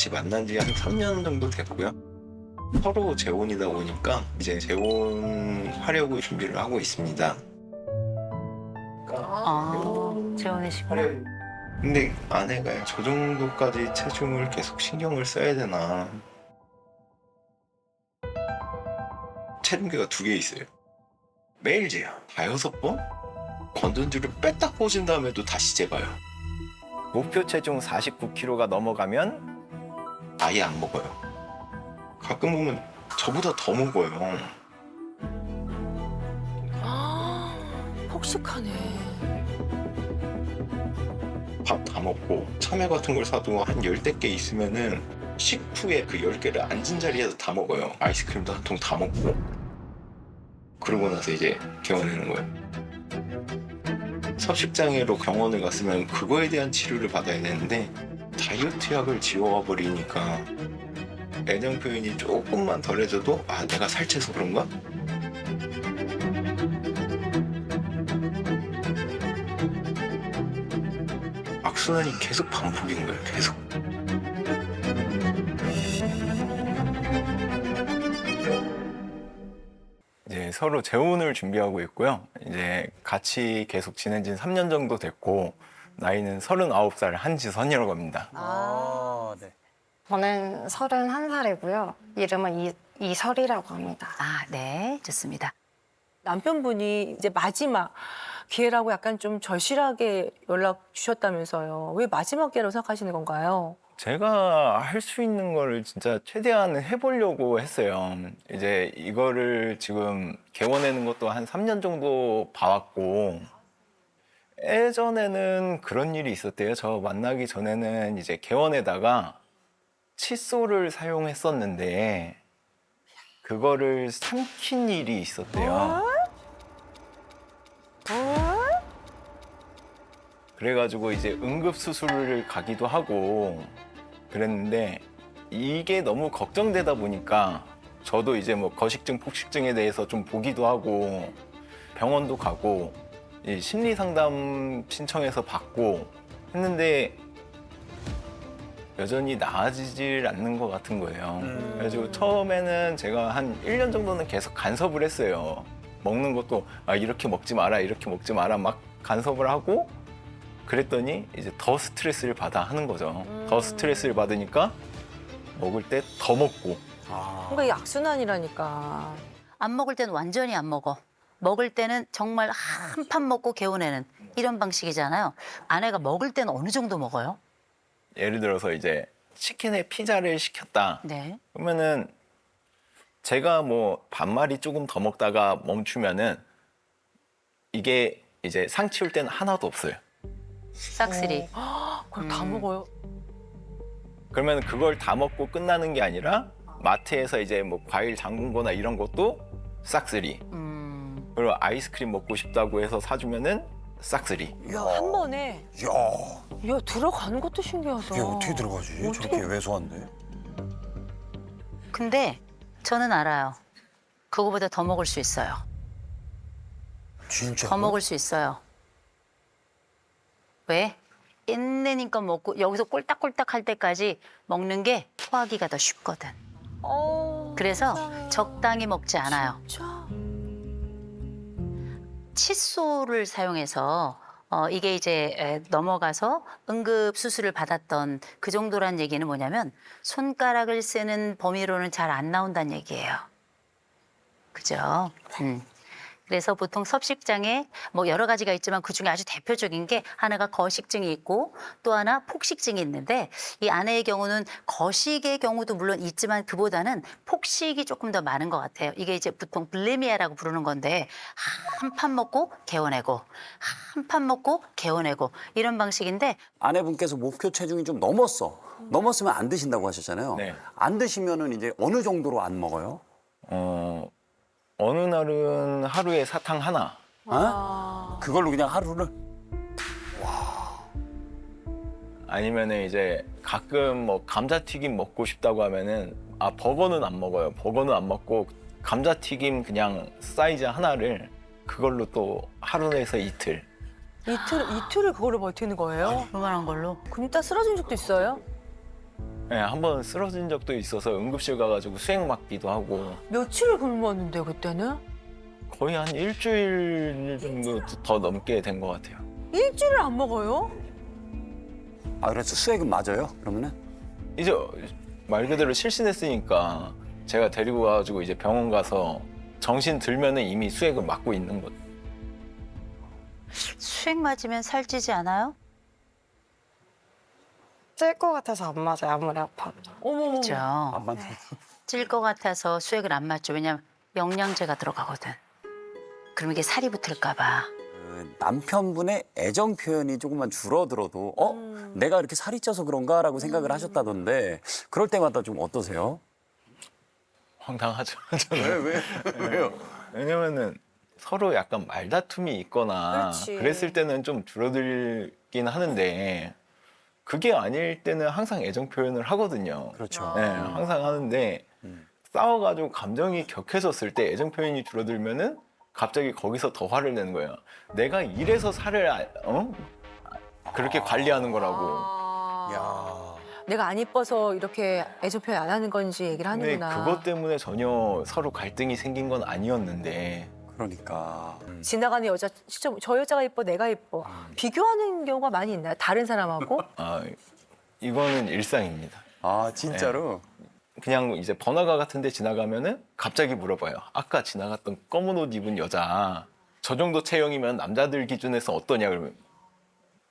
같이 만난 지 한 3년 정도 됐고요. 서로 재혼이다 보니까 이제 재혼하려고 준비를 하고 있습니다. 재혼이시구나. 근데 아내가 저 정도까지 체중을 계속 신경을 써야 되나. 체중계가 2개 있어요. 매일 재요. 5-6번? 건전지를 뺐다 꽂은 다음에도 다시 재봐요. 목표 체중 49kg가 넘어가면 아예 안 먹어요. 가끔 보면 저보다 더 먹어요. 폭식하네. 밥 다 먹고 참외 같은 걸 사도 한 10개 있으면은 식후에 그 10개를 앉은 자리에서 다 먹어요. 아이스크림도 한 통 다 먹고. 그러고 나서 이제 개원하는 거예요. 섭식장애로 병원을 갔으면 그거에 대한 치료를 받아야 되는데 다이어트 약을 지워와 버리니까 애정 표현이 조금만 덜해져도 아 내가 살쪄서 그런가? 악순환이 계속 반복인 거예요. 계속. 이제 서로 재혼을 준비하고 있고요. 이제 같이 계속 지낸 지 3년 정도 됐고 나이는 39살 한지선이라고 합니다. 네. 저는 31살이고요. 이름은 이설이라고 합니다. 아, 네, 좋습니다. 남편분이 이제 마지막 기회라고 약간 좀 절실하게 연락 주셨다면서요. 왜 마지막 기회라고 생각하시는 건가요? 제가 할 수 있는 거를 진짜 최대한 해보려고 했어요. 이제 이거를 지금 개원하는 것도 한 3년 정도 봐왔고 예전에는 그런 일이 있었대요. 저 만나기 전에는 이제 개원에다가 칫솔을 사용했었는데 그거를 삼킨 일이 있었대요. 그래가지고 이제 응급수술을 가기도 하고 그랬는데 이게 너무 걱정되다 보니까 저도 이제 뭐 거식증, 폭식증에 대해서 좀 보기도 하고 병원도 가고 이 심리상담 신청해서 받고 했는데 여전히 나아지질 않는 것 같은 거예요. 그래가지고 처음에는 제가 한 1년 정도는 계속 간섭을 했어요. 먹는 것도 아, 이렇게 먹지 마라, 이렇게 먹지 마라 막 간섭을 하고 그랬더니 이제 더 스트레스를 받아 하는 거죠. 더 스트레스를 받으니까 먹을 때 더 먹고. 뭔가 이 악순환이라니까. 안 먹을 때는 완전히 안 먹어. 먹을 때는 정말 한 판 먹고 개운해는 이런 방식이잖아요. 아내가 먹을 때는 어느 정도 먹어요? 예를 들어서 이제 치킨에 피자를 시켰다. 네. 그러면은 제가 뭐 반마리 조금 더 먹다가 멈추면은 이게 이제 상 치울 때는 하나도 없어요. 싹쓸이. 그걸 다 먹어요? 그러면 그걸 다 먹고 끝나는 게 아니라 마트에서 이제 뭐 과일 담근 거나 이런 것도 싹쓸이. 그리고 아이스크림 먹고 싶다고 해서 사주면은 싹쓸이. 한 번에. 야, 야, 들어가는 것도 신기하다. 이게 어떻게 들어가지? 어떻게- 저렇게 왜소한데? 근데 저는 알아요. 그거보다 더 먹을 수 있어요. 진짜? 더 먹을 수 있어요. 왜? 있는 힘껏 먹고 여기서 꼴딱꼴딱 할 때까지 먹는 게 토하기가 더 쉽거든. 그래서 적당히 먹지 않아요. 진짜. 칫솔을 사용해서 이게 이제 넘어가서 응급 수술을 받았던 그 정도란 얘기는 뭐냐면 손가락을 쓰는 범위로는 잘 안 나온다는 얘기예요. 그죠? 그래서 보통 섭식장애 뭐 여러 가지가 있지만 그중에 아주 대표적인 게 하나가 거식증이 있고 또 하나 폭식증이 있는데 이 아내의 경우는 거식의 경우도 물론 있지만 그보다는 폭식이 조금 더 많은 것 같아요. 이게 이제 보통 불레미아라고 부르는 건데 한 판 먹고 개워내고 한 판 먹고 개워내고 이런 방식인데 아내분께서 목표 체중이 좀 넘었어. 넘었으면 안 드신다고 하셨잖아요. 네. 안 드시면은 이제 어느 정도로 안 먹어요? 어느 날은 하루에 사탕 하나. 그걸로 그냥 하루를? 아니면은 이제 가끔 뭐 감자튀김 먹고 싶다고 하면은 아 버거는 안 먹어요. 버거는 안 먹고 감자튀김 그냥 사이즈 하나를 그걸로 또 하루에서 이틀. 이틀을 그걸로 버티는 거예요? 요만한 걸로. 근육 다 쓰러진 적도 있어요? 네, 한번 쓰러진 적도 있어서 응급실 가가지고 수액 맞기도 하고 며칠을 굶었는데 그때는? 거의 한 일주일 정도 더 넘게 된 것 같아요. 일주일을 안 먹어요? 아, 그래서 수액은 맞아요? 그러면은? 이제 말 그대로 실신했으니까 제가 데리고 가가지고 이제 병원 가서 정신 들면은 이미 수액을 맞고 있는 거죠. 수액 맞으면 살찌지 않아요? 찔 것 같아서 안 맞아요. 아무리 아파도. 어머머. 그렇죠. 안 맞네. 찔 것 같아서 수액을 안 맞죠. 왜냐면 영양제가 들어가거든. 그럼 이게 살이 붙을까 봐. 남편분의 애정 표현이 조금만 줄어들어도 내가 이렇게 살이 쪄서 그런가라고 생각을 하셨다던데 그럴 때마다 좀 어떠세요? 황당하죠. 저는. 왜요? 왜냐면은 서로 약간 말다툼이 있거나 그렇지. 그랬을 때는 좀 줄어들긴 하는데 그게 아닐 때는 항상 애정 표현을 하거든요. 그렇죠. 네, 항상 하는데 싸워가지고 감정이 격해졌을 때 애정 표현이 줄어들면은 갑자기 거기서 더 화를 내는 거예요. 내가 이래서 살을 그렇게 관리하는 거라고. 야. 내가 안 이뻐서 이렇게 애정 표현 안 하는 건지 얘기를 근데 하는구나. 그것 때문에 전혀 서로 갈등이 생긴 건 아니었는데 그러니까. 지나가는 여자 진짜 저 여자가 이뻐 내가 이뻐 비교하는 경우가 많이 있나요? 다른 사람하고? 이거는 일상입니다. 아, 진짜로? 그냥 이제 번화가 같은 데 지나가면은 갑자기 물어봐요. 아까 지나갔던 검은 옷 입은 여자 저 정도 체형이면 남자들 기준에서 어떠냐 그러면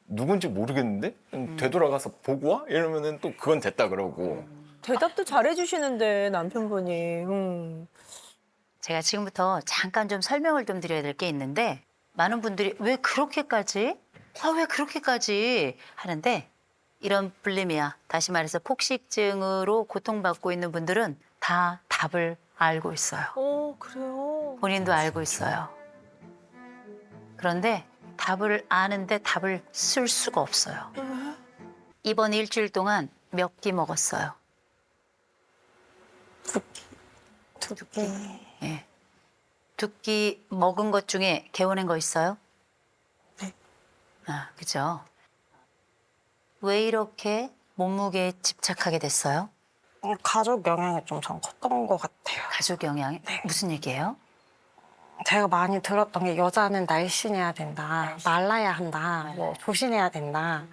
누군지 모르겠는데 되돌아가서 보고 와? 이러면은 또 그건 됐다 그러고. 대답도 잘해주시는데 남편분이. 제가 지금부터 잠깐 좀 설명을 좀 드려야 될 게 있는데 많은 분들이 왜 그렇게까지? 왜 그렇게까지? 하는데 이런 불리미아, 다시 말해서 폭식증으로 고통받고 있는 분들은 다 답을 알고 있어요. 그래요. 본인도 알고 있어요. 그런데 답을 아는데 답을 쓸 수가 없어요. 이번 일주일 동안 몇 끼 먹었어요? 두 개. 예. 두 끼 먹은 것 중에 개워낸 거 있어요? 네. 그죠? 왜 이렇게 몸무게에 집착하게 됐어요? 가족 영향이 좀 전 컸던 것 같아요. 가족 영향? 무슨 얘기예요? 제가 많이 들었던 게 여자는 날씬해야 된다, 말라야 한다, 뭐 조신해야 된다,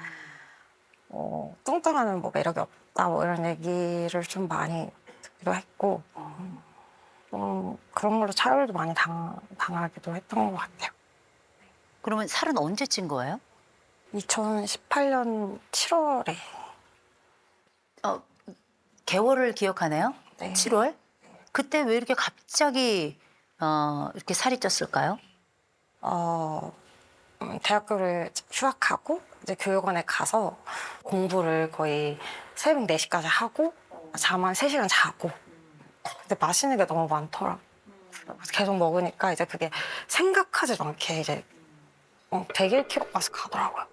뚱뚱하면 뭐 매력이 없다, 뭐 이런 얘기를 좀 많이 듣기도 했고, 그런 걸로 차별도 많이 당하기도 했던 것 같아요. 그러면 살은 언제 찐 거예요? 2018년 7월에. 개월을 기억하네요? 네. 7월? 그때 왜 이렇게 갑자기 이렇게 살이 쪘을까요? 대학교를 휴학하고 이제 교육원에 가서 공부를 거의 새벽 4시까지 하고 잠 한 3시간 자고, 근데 맛있는 게 너무 많더라고요. 계속 먹으니까 이제 그게 생각하지도 않게 이제 101kg까지 가더라고요.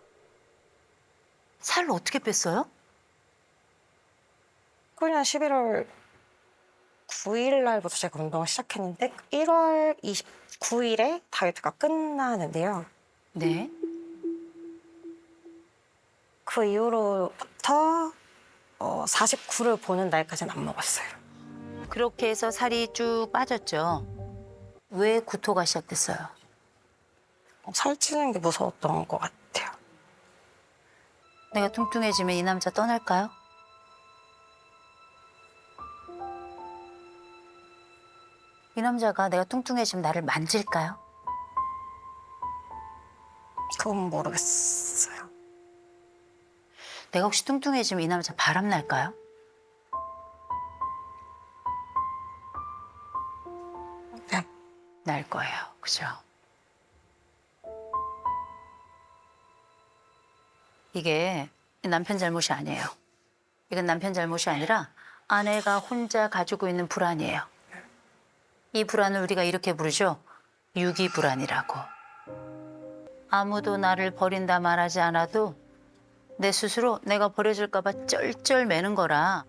살을 어떻게 뺐어요? 그냥 11월 9일 날부터 제가 운동을 시작했는데 1월 29일에 다이어트가 끝나는데요. 네. 그 이후로부터 49를 보는 날까지는 안 먹었어요. 그렇게 해서 살이 쭉 빠졌죠. 왜 구토가 시작됐어요? 살찌는 게 무서웠던 것 같아요. 내가 뚱뚱해지면 이 남자 떠날까요? 이 남자가 내가 뚱뚱해지면 나를 만질까요? 그건 모르겠어요. 내가 혹시 뚱뚱해지면 이 남자 바람 날까요? 네. 날 거예요. 그죠? 이게 남편 잘못이 아니에요. 이건 남편 잘못이 아니라 아내가 혼자 가지고 있는 불안이에요. 이 불안을 우리가 이렇게 부르죠. 유기불안이라고. 아무도 나를 버린다 말하지 않아도 내 스스로 내가 버려질까 봐 쩔쩔매는 거라.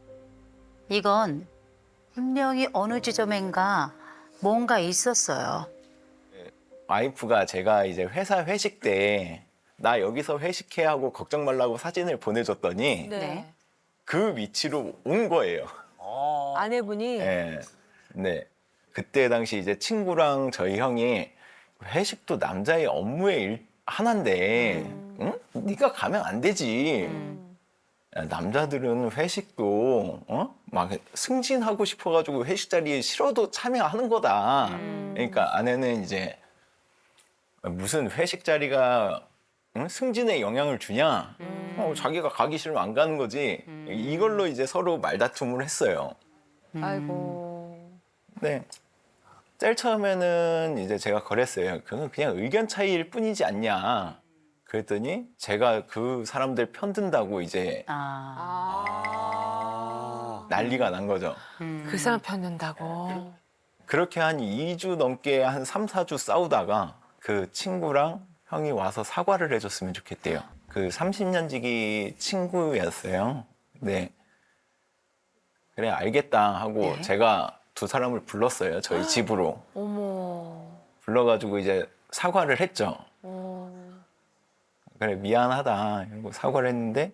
이건 분명히 어느 지점인가 뭔가 있었어요. 와이프가 제가 이제 회사 회식 때 나 여기서 회식해 하고 걱정 말라고 사진을 보내줬더니 네. 그 위치로 온 거예요. 아내분이 네. 네. 그때 당시 이제 친구랑 저희 형이 회식도 남자의 업무의 하나인데, 응? 네가 가면 안 되지. 남자들은 회식도 막 승진하고 싶어가지고 회식 자리에 싫어도 참여하는 거다. 그러니까 아내는 이제 무슨 회식 자리가 승진에 영향을 주냐? 자기가 가기 싫으면 안 가는 거지. 이걸로 이제 서로 말다툼을 했어요. 아이고. 네. 제일 처음에는 이제 제가 그랬어요. 그건 그냥 의견 차이일 뿐이지 않냐. 그랬더니 제가 그 사람들 편든다고 이제 난리가 난 거죠. 그 사람 편든다고. 그렇게 한 2주 넘게 한 3, 4주 싸우다가 그 친구랑 형이 와서 사과를 해줬으면 좋겠대요. 그 30년 지기 친구였어요. 네. 그래 알겠다 하고 네. 제가 두 사람을 불렀어요. 저희 집으로. 어머. 불러가지고 이제 사과를 했죠. 그래 미안하다 이러고 사과를 했는데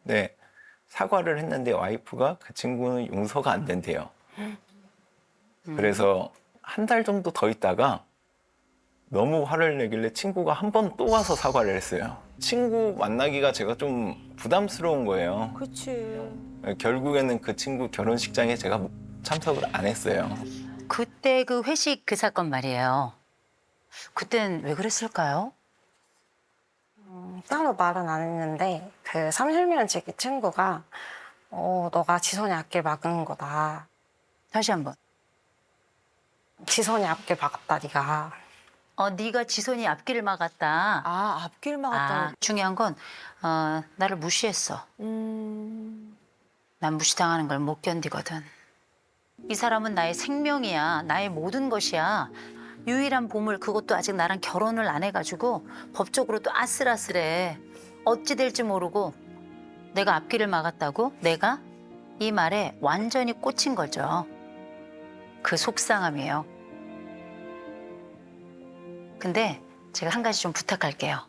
네 사과를 했는데 와이프가 그 친구는 용서가 안 된대요. 그래서 한 달 정도 더 있다가 너무 화를 내길래 친구가 한 번 또 와서 사과를 했어요. 친구 만나기가 제가 좀 부담스러운 거예요. 그치. 결국에는 그 친구 결혼식장에 제가 참석을 안 했어요. 그때 그 회식 그 사건 말이에요. 그땐 왜 그랬을까요? 따로 말은 안 했는데 그 30년 지기 친구가 너가 지선이 앞길 막은 거다. 다시 한번. 지선이 앞길 막았다 네가. 네가 지선이 앞길을 막았다. 아, 앞길 막았다. 중요한 건 나를 무시했어. 난 무시당하는 걸 못 견디거든. 이 사람은 나의 생명이야. 나의 모든 것이야. 유일한 보물 그것도 아직 나랑 결혼을 안 해가지고 법적으로도 아슬아슬해. 어찌 될지 모르고 내가 앞길을 막았다고? 내가? 이 말에 완전히 꽂힌 거죠. 그 속상함이에요. 근데 제가 한 가지 좀 부탁할게요.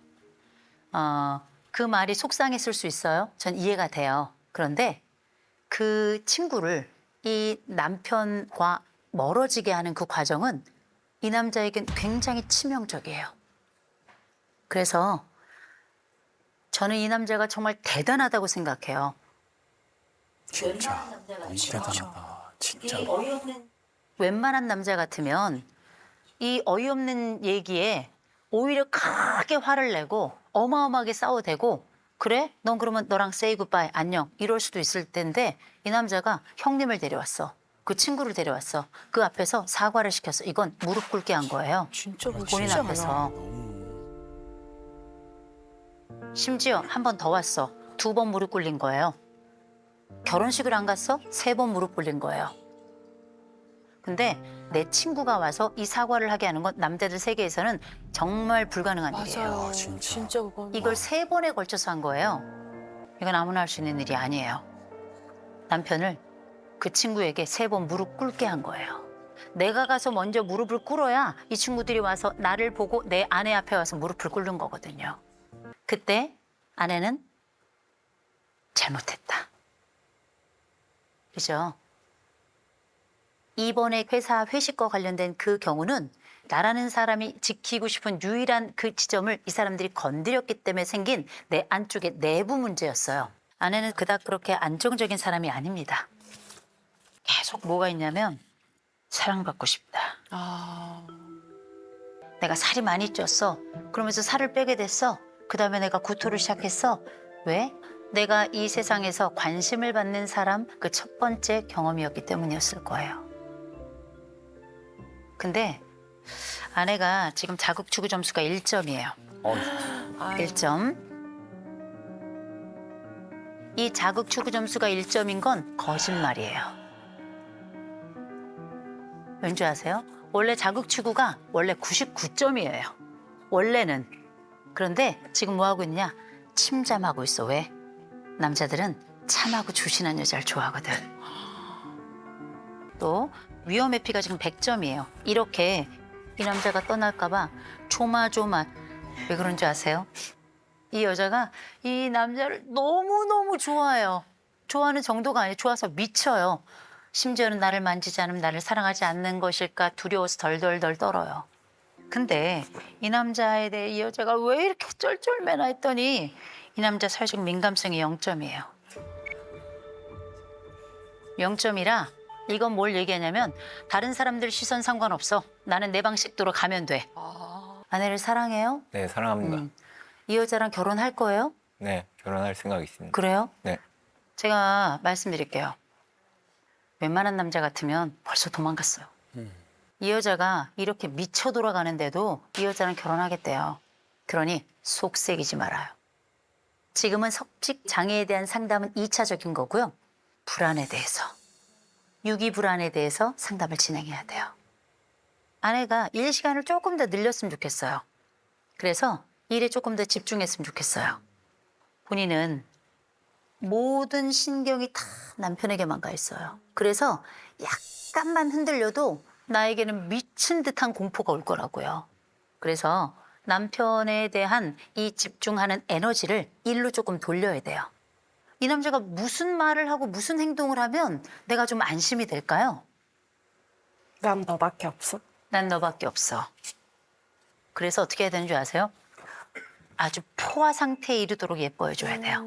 그 말이 속상했을 수 있어요. 전 이해가 돼요. 그런데 그 친구를 이 남편과 멀어지게 하는 그 과정은 이 남자에겐 굉장히 치명적이에요. 그래서 저는 이 남자가 정말 대단하다고 생각해요. 진짜 너무 대단하다. 진짜. 웬만한 남자 같으면 이 어이없는 얘기에 오히려 크게 화를 내고 어마어마하게 싸워대고 그래? 넌 그러면 너랑 say goodbye, 안녕 이럴 수도 있을 텐데 이 남자가 형님을 데려왔어. 그 친구를 데려왔어. 그 앞에서 사과를 시켰어. 이건 무릎 꿇게 한 거예요. 진짜 본인 앞에서. 심지어 한 번 더 왔어. 2번 무릎 꿇린 거예요. 결혼식을 안 갔어? 3번 무릎 꿇린 거예요. 근데 내 친구가 와서 이 사과를 하게 하는 건 남자들 세계에서는 정말 불가능한 일이에요. 맞아요. 진짜. 진짜 그건. 이걸 3번에 걸쳐서 한 거예요. 이건 아무나 할 수 있는 일이 아니에요. 남편을 그 친구에게 3번 무릎 꿇게 한 거예요. 내가 가서 먼저 무릎을 꿇어야 이 친구들이 와서 나를 보고 내 아내 앞에 와서 무릎을 꿇는 거거든요. 그때 아내는 잘못했다. 그죠? 이번에 회사 회식과 관련된 그 경우는 나라는 사람이 지키고 싶은 유일한 그 지점을 이 사람들이 건드렸기 때문에 생긴 내 안쪽의 내부 문제였어요. 아내는 그닥 그렇게 안정적인 사람이 아닙니다. 계속 뭐가 있냐면 사랑받고 싶다. 내가 살이 많이 쪘어. 그러면서 살을 빼게 됐어. 그다음에 내가 구토를 시작했어. 왜? 내가 이 세상에서 관심을 받는 사람 그 첫 번째 경험이었기 때문이었을 거예요. 근데 아내가 지금 자극추구 점수가 1점이에요. 1점. 이 자극추구 점수가 1점인 건 거짓말이에요. 왠지 아세요? 원래 자극추구가 원래 99점이에요. 원래는. 그런데 지금 뭐 하고 있냐? 침잠하고 있어. 왜? 남자들은 참하고 조신한 여자를 좋아하거든. 또 위험 회피가 지금 100점이에요. 이렇게 이 남자가 떠날까 봐 조마조마. 왜 그런지 아세요? 이 여자가 이 남자를 너무너무 좋아해요. 좋아하는 정도가 아니에요. 좋아서 미쳐요. 심지어는 나를 만지지 않으면 나를 사랑하지 않는 것일까 두려워서 덜덜덜 떨어요. 근데 이 남자에 대해 이 여자가 왜 이렇게 쩔쩔매나 했더니 이 남자 사회적 민감성이 0점이에요. 0점이라 이건 뭘 얘기하냐면 다른 사람들 시선 상관없어. 나는 내 방식대로 가면 돼. 아내를 사랑해요? 네, 사랑합니다. 이 여자랑 결혼할 거예요? 네, 결혼할 생각이 있습니다. 그래요? 네. 제가 말씀드릴게요. 웬만한 남자 같으면 벌써 도망갔어요. 이 여자가 이렇게 미쳐 돌아가는데도 이 여자랑 결혼하겠대요. 그러니 속색이지 말아요. 지금은 석식 장애에 대한 상담은 2차적인 거고요. 불안에 대해서, 유기 불안에 대해서 상담을 진행해야 돼요. 아내가 일 시간을 조금 더 늘렸으면 좋겠어요. 그래서 일에 조금 더 집중했으면 좋겠어요. 본인은 모든 신경이 다 남편에게만 가 있어요. 그래서 약간만 흔들려도 나에게는 미친 듯한 공포가 올 거라고요. 그래서 남편에 대한 이 집중하는 에너지를 일로 조금 돌려야 돼요. 이 남자가 무슨 말을 하고 무슨 행동을 하면 내가 좀 안심이 될까요? 난 너밖에 없어. 난 너밖에 없어. 그래서 어떻게 해야 되는 줄 아세요? 아주 포화 상태에 이르도록 예뻐해줘야 돼요.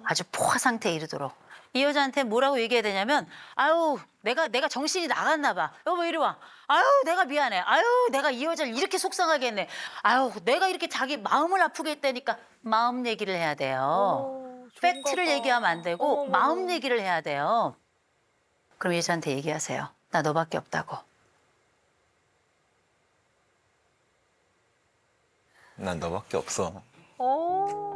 아주 포화 상태에 이르도록. 이 여자한테 뭐라고 얘기해야 되냐면, 아유, 내가 정신이 나갔나 봐. 여보, 이리 와. 아유, 내가 미안해. 아유, 내가 이 여자를 이렇게 속상하게 했네. 아유, 내가 이렇게 자기 마음을 아프게 했다니까. 마음 얘기를 해야 돼요. 팩트를 얘기하면 안 되고, 마음 얘기를 해야 돼요. 그럼 이 여자한테 얘기하세요. 나 너밖에 없다고. 난 너밖에 없어. 오.